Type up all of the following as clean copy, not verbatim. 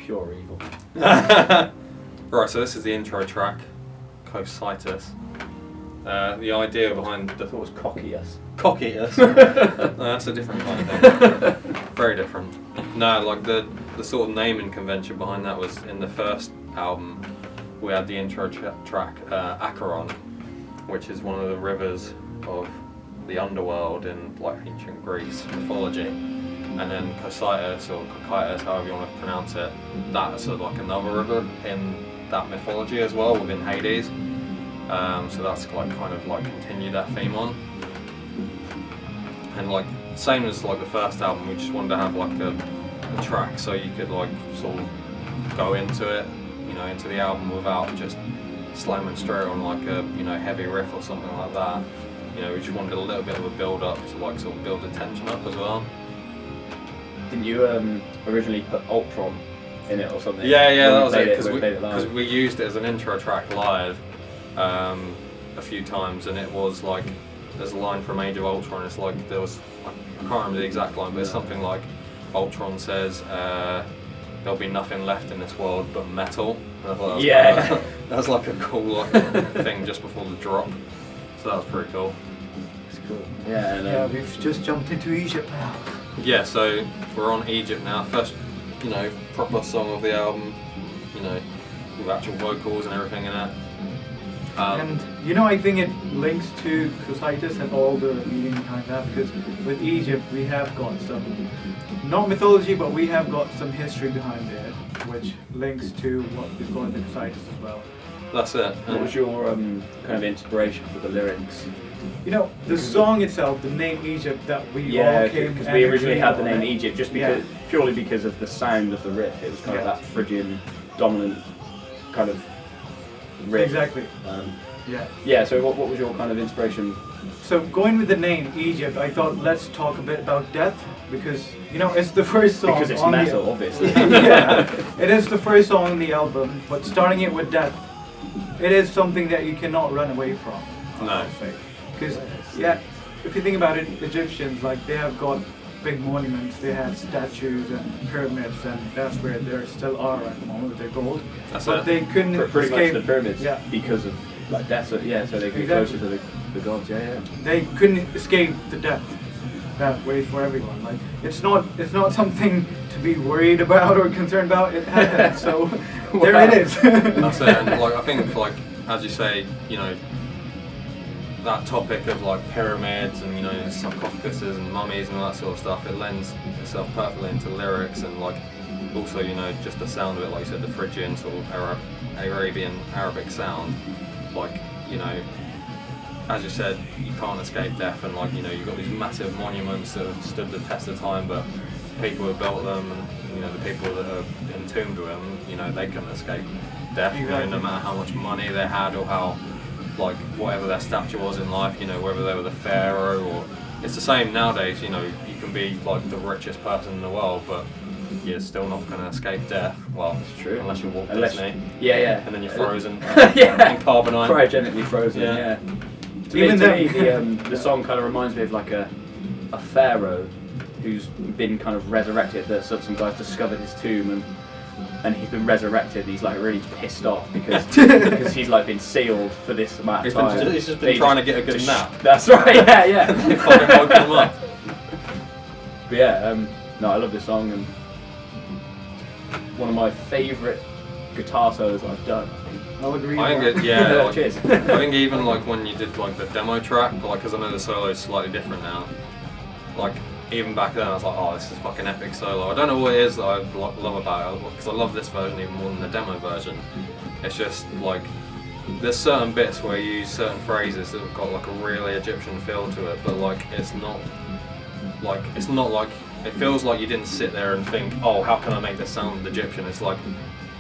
pure evil. Right, so this is the intro track, Cocitus. The idea behind I thought it was cockiest. Cockitus. No, that's a different kind of thing. Very different. No, like the sort of naming convention behind that was in the first album. We had the intro track, Acheron, which is one of the rivers of the underworld in like ancient Greece mythology. And then Cocitus, or Cocytus, however you want to pronounce it, that's sort of like another river in that mythology as well, within Hades. So that's like kind of like continue that theme on. And like same as like the first album, we just wanted to have like a track so you could like sort of go into it, you know, into the album without just slamming straight on like a, you know, heavy riff or something like that. You know, we just wanted a little bit of a build up to like sort of build the tension up as well. Didn't you originally put Ultron in it or something? Yeah, that was it, because we used it as an intro track live a few times, and it was like, there's a line from Age of Ultron, it's like, there was, I can't remember the exact line, but it's something like, Ultron says, there'll be nothing left in this world but metal. And I thought that was yeah. that was like a cool like, thing just before the drop, so that was pretty cool. It's cool. Yeah, and, yeah, we've just jumped into Egypt now. Yeah, so we're on Egypt now. First, you know, proper song of the album, you know, with actual vocals and everything in it. And you know, I think it links to Cocitus and all the meaning behind that, because with Egypt we have got some, not mythology, but we have got some history behind it, which links to what we've got in the Cocitus as well. That's it. what was your kind of inspiration for the lyrics? You know, the song itself, the name Egypt, that we all came, because we originally had the name Egypt just because, purely because of the sound of the riff. It was kind of that Phrygian dominant kind of riff. Exactly. Yeah. So what was your kind of inspiration? So going with the name Egypt, I thought let's talk a bit about death, because you know it's the first song. Because it's on metal, the, obviously. Yeah, it is the first song on the album, but starting it with death, it is something that you cannot run away from. No. Because if you think about it, Egyptians, like, they have got big monuments, they have statues and pyramids, and that's where they still are at the moment with their gold. That's but it. they couldn't Pretty escape. much the pyramids, Yeah. because of like death. So they get closer to the gods. Yeah. They couldn't escape the death that waits for everyone. Like, it's not something to be worried about or concerned about. It happened, so there it is. That's it. And like I think, like as you say, you know, that topic of like pyramids and, you know, sarcophaguses and mummies and all that sort of stuff, it lends itself perfectly into lyrics, and like also, you know, just the sound of it, like you said, the Phrygian sort of Arabic sound, like, you know, as you said, you can't escape death, and like, you know, you've got these massive monuments that have stood the test of time, but people who built them, and you know, the people that are entombed with them, you know, they couldn't escape death, you know, no matter how much money they had or how, like, whatever their stature was in life, you know, whether they were the pharaoh, or it's the same nowadays, you know, you can be like the richest person in the world, but you're still not going to escape death. Well, that's true. Unless you walk Disney. Yeah. And then you're frozen. Yeah. In carbonite. Cryogenically frozen. Yeah. To me, the song kind of reminds me of like a pharaoh who's been kind of resurrected. That some guys discovered his tomb, and he's been resurrected. He's like really pissed off because he's like been sealed for this amount of time. He's just been trying to get a good nap. That's right. Yeah. They fucking woke him up. But yeah, no, I love this song, and one of my favourite guitar solos I've done. I'll agree. I think I cheers. think even like when you did like the demo track, like, because I know the solo is slightly different now. Like even back then, I was like, oh, this is fucking epic solo. I don't know what it is that I love about it, because I love this version even more than the demo version. It's just like there's certain bits where you use certain phrases that have got like a really Egyptian feel to it, but like it's not like it feels like you didn't sit there and think, oh, how can I make this sound Egyptian? It's like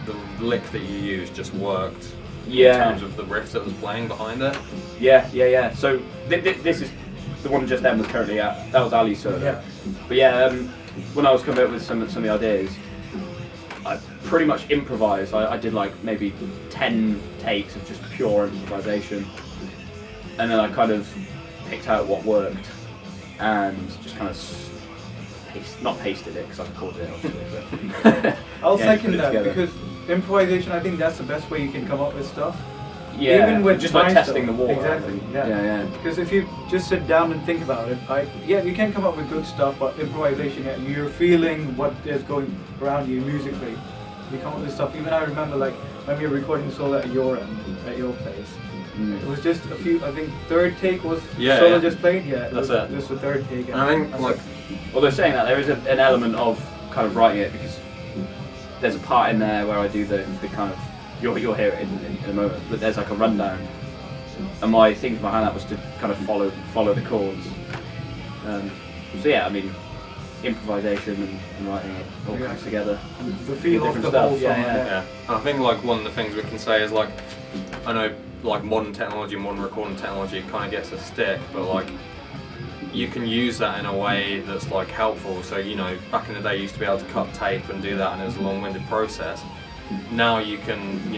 the lick that you used just worked in terms of the riff that was playing behind it. Yeah. So this is the one just then was currently at. That was Ali's solo. Yeah. But yeah, when I was coming up with some of the ideas, I pretty much improvised. I did like maybe 10 takes of just pure improvisation, and then I kind of picked out what worked and just kind of not pasted it because I recorded it obviously. But I'll I'll Yeah, just second put it that together. because improvisation, I think that's the best way you can come up with stuff. Yeah, Even with just like my testing stuff. the water. Exactly. Yeah. Yeah. Because if you just sit down and think about it, you can come up with good stuff, but improvisation, you're feeling what is going around you musically. You come up with stuff. Even I remember like when we were recording the solo at your end, at your place. It was just a few. I think third take was solo just played. Yeah, That's it. Just the third take. And I think like, although saying that, there is an element of kind of writing it because there's a part in there where I do the kind of you'll hear it in a moment, but there's like a rundown, and my thinking behind that was to kind of follow the chords. So yeah, I mean, improvisation and writing it all comes together. The feel of the stuff. whole song. yeah. I think like one of the things we can say is like, I know like modern technology, modern recording technology kind of gets a stick, but like you can use that in a way that's like helpful. So you know, back in the day you used to be able to cut tape and do that, and it was a long-winded process. Now you can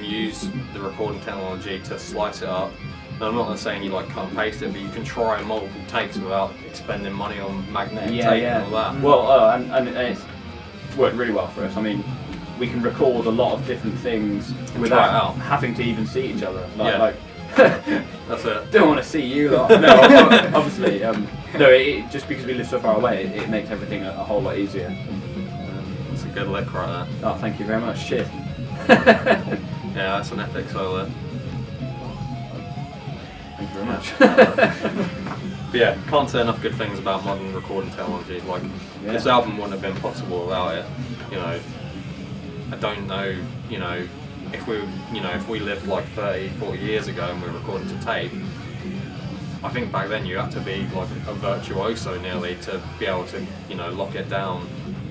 use the recording technology to slice it up. Now, I'm not saying you like cut and paste it, but you can try multiple takes without expending money on magnetic tape and all that. Well, and it's worked really well for us. I mean, we can record a lot of different things without having to even see each other. Like that's it. Don't want to see you lot. No, obviously. No, just because we live so far away, it makes everything a whole lot easier. It's a good lick right there. Oh, thank you very much. Cheers. Yeah, that's an epic solo. Thank you very much. But yeah, can't say enough good things about modern recording technology. Like, this album wouldn't have been possible without it. You know, I don't know, you know, if we lived like 30, 40 years ago and we were recording to tape, I think back then you had to be like a virtuoso nearly to be able to, you know, lock it down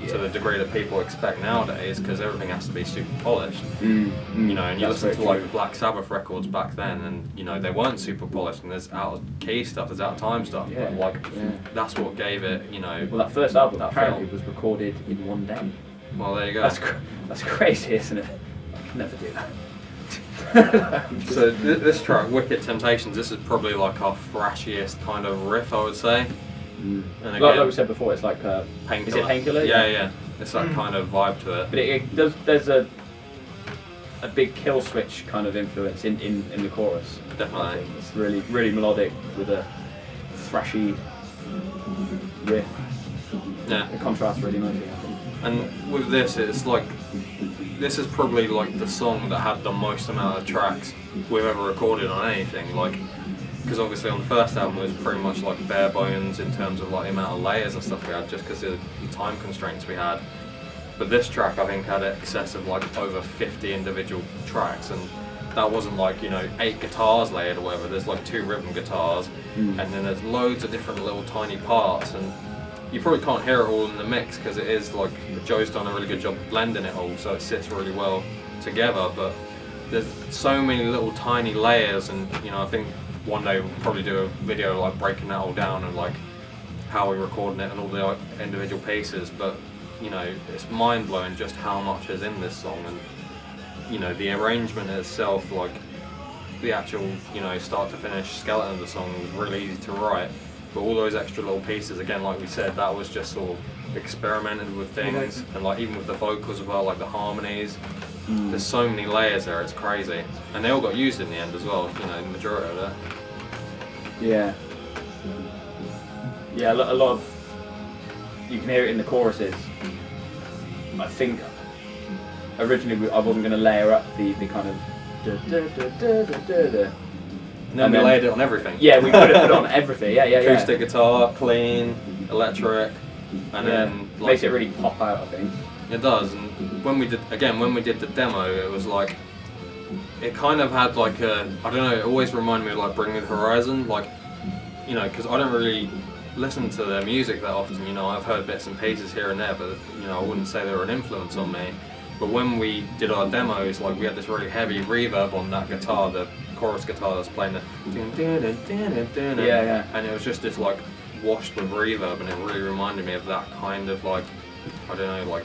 to the degree that people expect nowadays, because everything has to be super polished. You know, and you listen to like Black Sabbath records back then, and you know they weren't super polished, and there's out of key stuff, there's out of time stuff. Yeah. But like that's what gave it, you know. Well, that first album that apparently feel. was recorded in one day. Well, there you go. That's crazy, isn't it? I could never do that. So this track, Wicked Temptations, this is probably like our thrashiest kind of riff, I would say. And again, like we said before, it's like Painkiller. Is it Painkiller? Yeah. It's that kind of vibe to it. But it does. There's a big Kill Switch kind of influence in the chorus. Definitely. It's really melodic with a thrashy riff. Yeah. It contrasts really nicely, I think. And with this, it's like, this is probably like the song that had the most amount of tracks we've ever recorded on anything. Like, because obviously on the first album it was pretty much like bare bones in terms of like the amount of layers and stuff we had, just because of the time constraints we had. But this track I think had an excess of like over 50 individual tracks, and that wasn't like, you know, 8 guitars layered or whatever. There's like 2 rhythm guitars, and then there's loads of different little tiny parts, and you probably can't hear it all in the mix because it is like, Joe's done a really good job blending it all, so it sits really well together. But there's so many little tiny layers, and you know, I think one day we'll probably do a video like breaking that all down and like how we're recording it and all the individual pieces. But you know, it's mind blowing just how much is in this song, and you know, the arrangement itself, like the actual, you know, start to finish skeleton of the song was really easy to write. But all those extra little pieces, again, like we said, that was just sort of experimented with things, and like even with the vocals as well, like the harmonies. There's so many layers there, it's crazy. And they all got used in the end as well, you know, the majority of it. Yeah. Yeah, a lot of, you can hear it in the choruses. I think originally I wasn't going to layer up the kind of And then we laid it on everything. Yeah, we put it on everything. Yeah. Acoustic guitar, clean, electric, and then like, makes it really pop out, I think. It does. And when we did the demo, it was like, it kind of had like a, I don't know, it always reminded me of like Bring Me the Horizon, like, you know, because I don't really listen to their music that often, you know, I've heard bits and pieces here and there, but you know, I wouldn't say they were an influence on me. But when we did our demos, like we had this really heavy reverb on that guitar, the chorus guitar that's playing the and it was just this like washed with reverb, and it really reminded me of that kind of like, I don't know, like,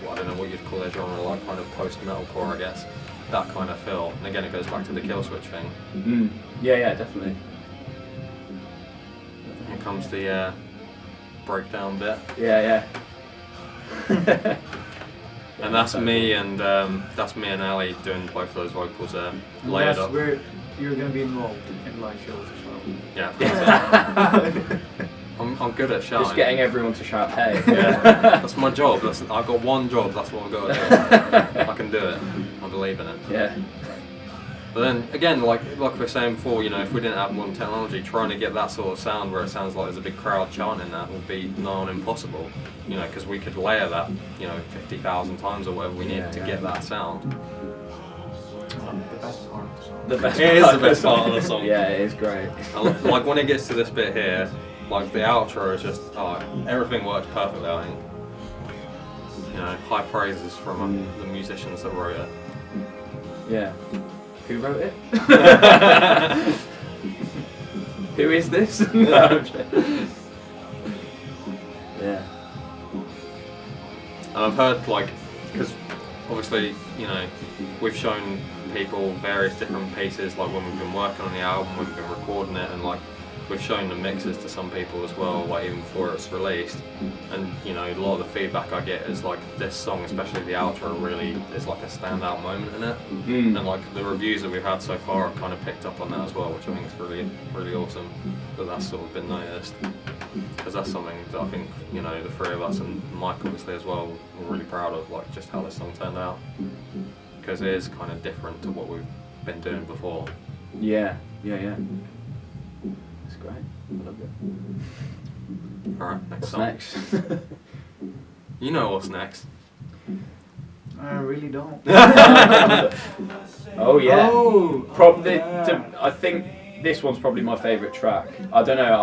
well, I don't know what you'd call their genre, like kind of post-metalcore, I guess, that kind of feel. And again, it goes back to the Kill Switch thing. Yeah, definitely. Here comes the breakdown bit. Yeah. And that's me and Ali doing both those vocals there, And layered that's up. where you're going to be involved in live shows as well. Yeah. I'm good at shouting. Just getting everyone to shout hey. Yeah, that's my job. I've got one job. That's what I've got to do. I can do it. I believe in it. Yeah. But then again, like we were saying before, if we didn't have modern technology, trying to get that sort of sound where it sounds like there's a big crowd chanting that would be nigh on impossible. Because we could layer that, 50,000 times or whatever we need to get that sound. The best part of the song. The best It is the best part of the song. Yeah, it is great. Like when it gets to this bit here, like the outro is just, everything works perfectly. I think. High praises from the musicians that wrote it. Yeah. Who wrote it? Who is this? Yeah. And I've heard, because obviously, we've shown people various different pieces, like when we've been working on the album, when we've been recording it, and we've shown the mixes to some people as well, even before it's released. And a lot of the feedback I get is this song, especially the outro, really is a standout moment in it. And the reviews that we've had so far have kind of picked up on that as well, which I think is really, really awesome that that's sort of been noticed. Because that's something that I think, the three of us and Mike obviously as well, we're really proud of, just how this song turned out. Because it is kind of different to what we've been doing before. Yeah. It's great. I love it. Alright, next What's song. next? You know what's next. I really don't. Oh yeah. Oh, Probably. yeah. I think this one's probably my favourite track. I don't know.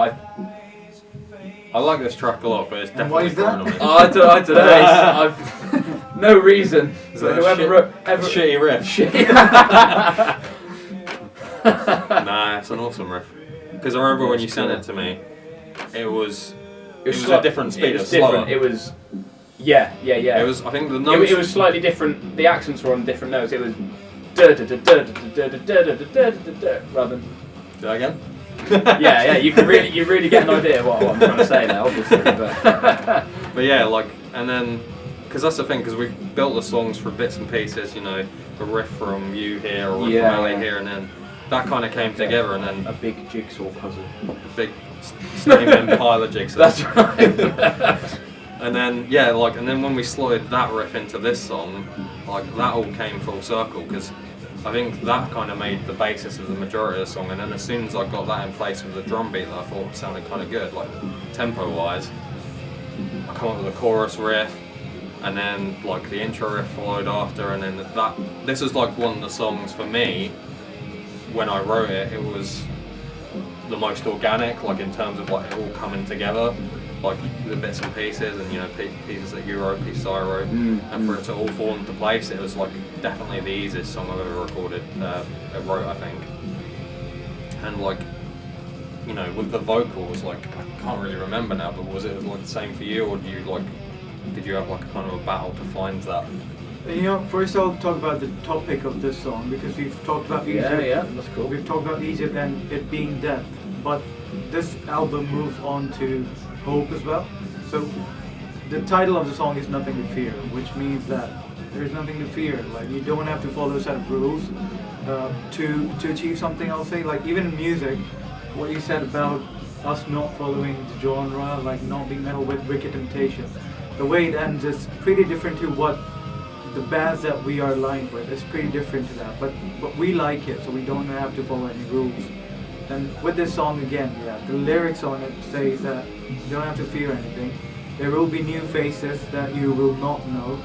I like this track a lot, but it's And why definitely is that? growing on me. I don't know. I've no reason. Is So that a whoever wrote shitty riff? shit. Nah, it's an awesome riff. Because I remember when you sent it to me, it was a sli- different speed, It it was was slower. different. It was. Yeah. It was, I think the notes... It was slightly different. The accents were on different notes. It was da da da da da da da da da da da rather than. Do that again? Yeah. You really get an idea what I'm trying to say there, obviously. But But yeah, and then, because that's the thing, because we built the songs for bits and pieces, the riff from you here, or riff from Ali here, and then that kind of came together, and then a big jigsaw puzzle. a big steaming pile of jigsaw. That's right. And then, and then when we slotted that riff into this song, that all came full circle, because I think that kind of made the basis of the majority of the song, and then as soon as I got that in place with the drum beat that I thought sounded kind of good, tempo-wise, I come up with a chorus riff, and then the intro riff followed after, and then this is one of the songs for me, when I wrote it, it was the most organic, in terms of it all coming together. The bits and pieces, and pieces that you wrote, pieces I wrote, and for it to all fall into place, it was definitely the easiest song I've ever recorded, wrote, I think. And with the vocals, I can't really remember now, but was it the same for you, or did you have a kind of a battle to find that? First I'll talk about the topic of this song, because we've talked about Egypt. Yeah, that's cool. We've talked about Egypt and it being death, but this album moves on to hope as well. So the title of the song is Nothing to Fear, which means that there's nothing to fear. You don't have to follow a set of rules to achieve something. I'll say, even in music, what you said about us not following the genre, not being metal with Wicked Temptation, the way it ends is pretty different to what the bands that we are aligned with. It's pretty different to that, but we like it, so we don't have to follow any rules. And with this song again, the lyrics on it says that you don't have to fear anything. There will be new faces that you will not know,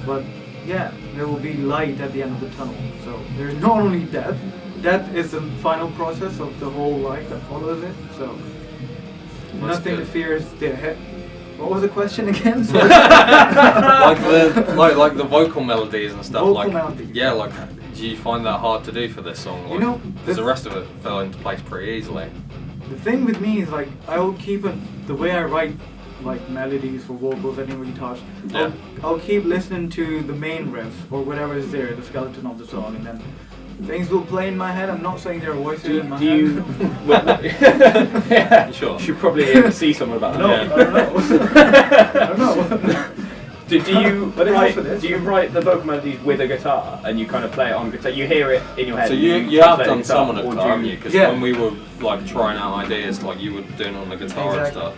but there will be light at the end of the tunnel. So there's not only death. Death is the final process of the whole life that follows it. So nothing to fear is there. What was the question again? the vocal melodies and stuff. Vocal melodies. Yeah, do you find that hard to do for this song? Because the rest of it fell into place pretty easily. The thing with me is I'll keep it the way I write melodies for vocals I didn't really touch. Yeah. I'll keep listening to the main riff or whatever is there, the skeleton of the song, and then things will play in my head. I'm not saying there are voices in my head. Yeah. Sure. Should probably see someone about that. No, Yeah. I don't know. Do you But it write? also is. Do you write the vocal melodies with a guitar and you kind of play it on guitar? You hear it in your head. So and you have play done the guitar, some on a or guitar, do haven't you? Because Yeah. when we were like trying out ideas, like you were doing it on the guitar and Exactly. stuff.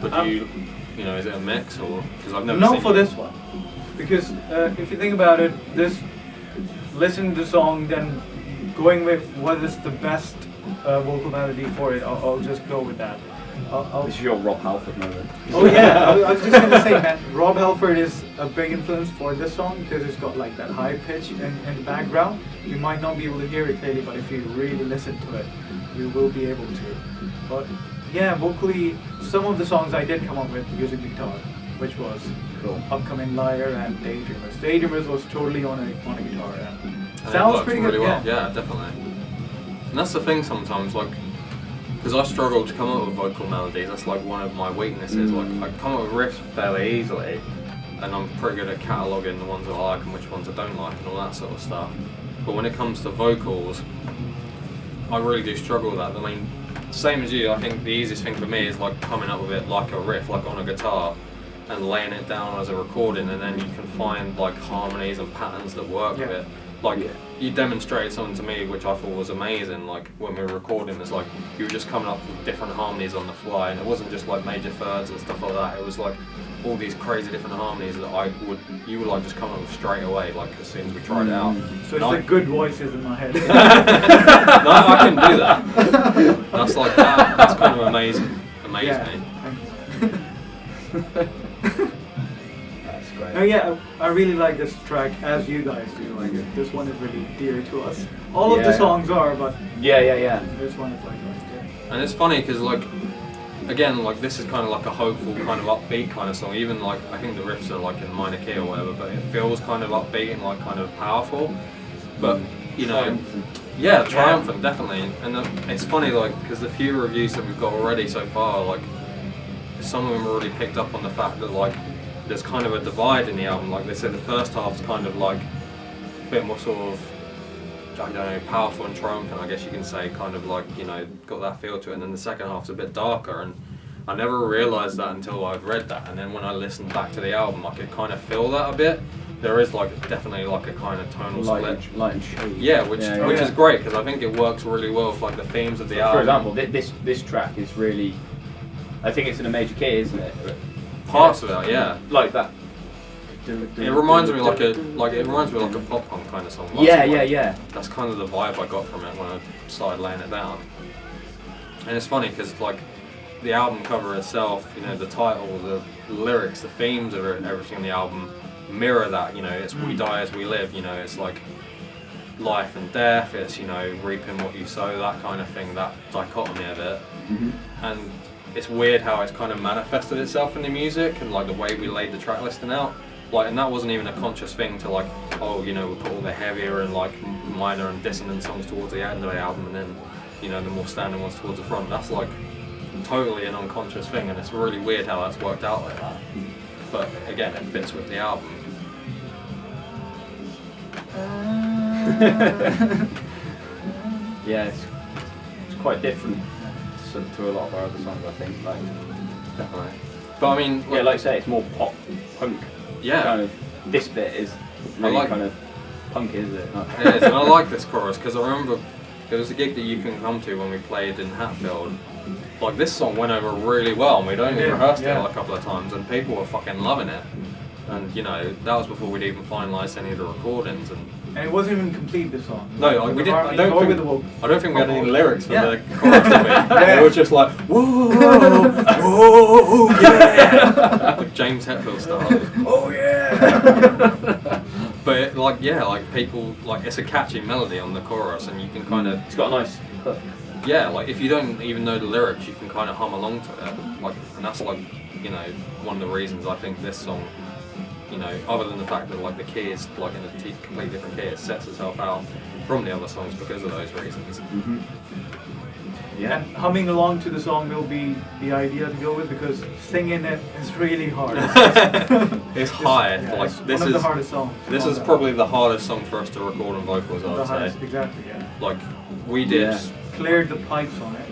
But do you know, is it a mix or? Because I've never Not seen for this one, because if you think about it, listen to the song, then going with what is the best vocal melody for it, I'll just go with that. This is your Rob Halford moment. Oh yeah, I was just gonna say, man, Rob Halford is a big influence for this song because it's got like that high pitch in the background. You might not be able to hear it clearly, but if you really listen to it, you will be able to. But yeah, vocally, some of the songs I did come up with using the guitar, which was Cool. Upcoming Liar and Daydreamers. Daydreamers was totally on a guitar. And it Sounds works pretty really good. well. Yeah, definitely. And that's the thing sometimes, like, because I struggle to come up with vocal melodies. That's like one of my weaknesses. Like, I come up with riffs fairly easily, and I'm pretty good at cataloguing the ones I like and which ones I don't like and all that sort of stuff. But when it comes to vocals, I really do struggle with that. I mean, same as you, I think the easiest thing for me is like coming up with it like a riff, like on a guitar, and laying it down as a recording, and then you can find like harmonies and patterns that work with it. Like, you demonstrated something to me which I thought was amazing, like when we were recording, it's like you were just coming up with different harmonies on the fly, and it wasn't just like major thirds and stuff like that, it was like all these crazy different harmonies that you would like just come up with straight away, like as soon as we tried it out. So it's like good voices in my head. No, I can do that. That's like that's kind of amazed me. That's great. No, yeah, I really like this track, as you guys do. Like this one is really dear to us. All of the songs are, but Yeah. this one is like, yeah. And it's funny because like, again, like this is kind of like a hopeful kind of upbeat kind of song. Even like I think the riffs are like in minor key or whatever, but it feels kind of upbeat and like kind of powerful. But you know, Triumphant. triumphant definitely. And it's funny like because the few reviews that we've got already so far, like some of them already picked up on the fact that like there's kind of a divide in the album. Like they said, the first half's kind of like a bit more sort of, I don't know, powerful and triumphant, I guess you can say, kind of like, you know, got that feel to it, and then the second half's a bit darker, and I never realised that until I'd read that, and then when I listened back to the album I could kind of feel that a bit. There is like definitely like a kind of tonal split. Light and shade. Yeah, which is great, because I think it works really well with like the themes of the album. For example, this track is really, I think it's in a major key, isn't it? Parts of it, yeah. Like that. It reminds me like a pop punk kind of song. Yeah. That's kind of the vibe I got from it when I started laying it down. And it's funny because like the album cover itself, you know, the title, the lyrics, the themes of everything in the album mirror that. You know, it's we die as we live. You know, it's like life and death. It's, you know, reaping what you sow, that kind of thing. That dichotomy of it. And it's weird how it's kind of manifested itself in the music and like the way we laid the track listing out. Like, and that wasn't even a conscious thing to like, oh, you know, we put all the heavier and like minor and dissonant songs towards the end of the album, and then, you know, the more standard ones towards the front. That's like totally an unconscious thing, and it's really weird how that's worked out like that. But again, it fits with the album. Yeah, it's quite different to a lot of our other songs, I think. Like, Definitely. But I mean, like I say, it's more pop punk. Yeah. Kind of. This bit is really like- kind of punk, is it? it is, and I like this chorus because I remember it was a gig that you can come to when we played in Hatfield. Like, this song went over really well, and we'd only rehearsed it a couple of times, and people were fucking loving it. And you know, that was before we'd even finalised any of the recordings. And it wasn't even complete, this song. no, like, we didn't. I don't think we had any lyrics for Yeah. the chorus, did we? It was just like, whoa, whoa, yeah, like James Hetfield style. Oh yeah! But it, like, yeah, like people, like it's a catchy melody on the chorus, and you can kind of, It's got a nice hook. yeah, like if you don't even know the lyrics, you can kind of hum along to it. Like, and that's like, you know, one of the reasons I think this song, you know, other than the fact that like the key is like in a completely different key, it sets itself out from the other songs because of those reasons. Yeah. And humming along to the song will be the idea to go with, because singing it is really hard. It's high. Yeah, like it's this one of is the hardest songs. this is probably the hardest song for us to record on vocals, I would say. Exactly, yeah. Like we did. Yeah. Cleared the pipes on it.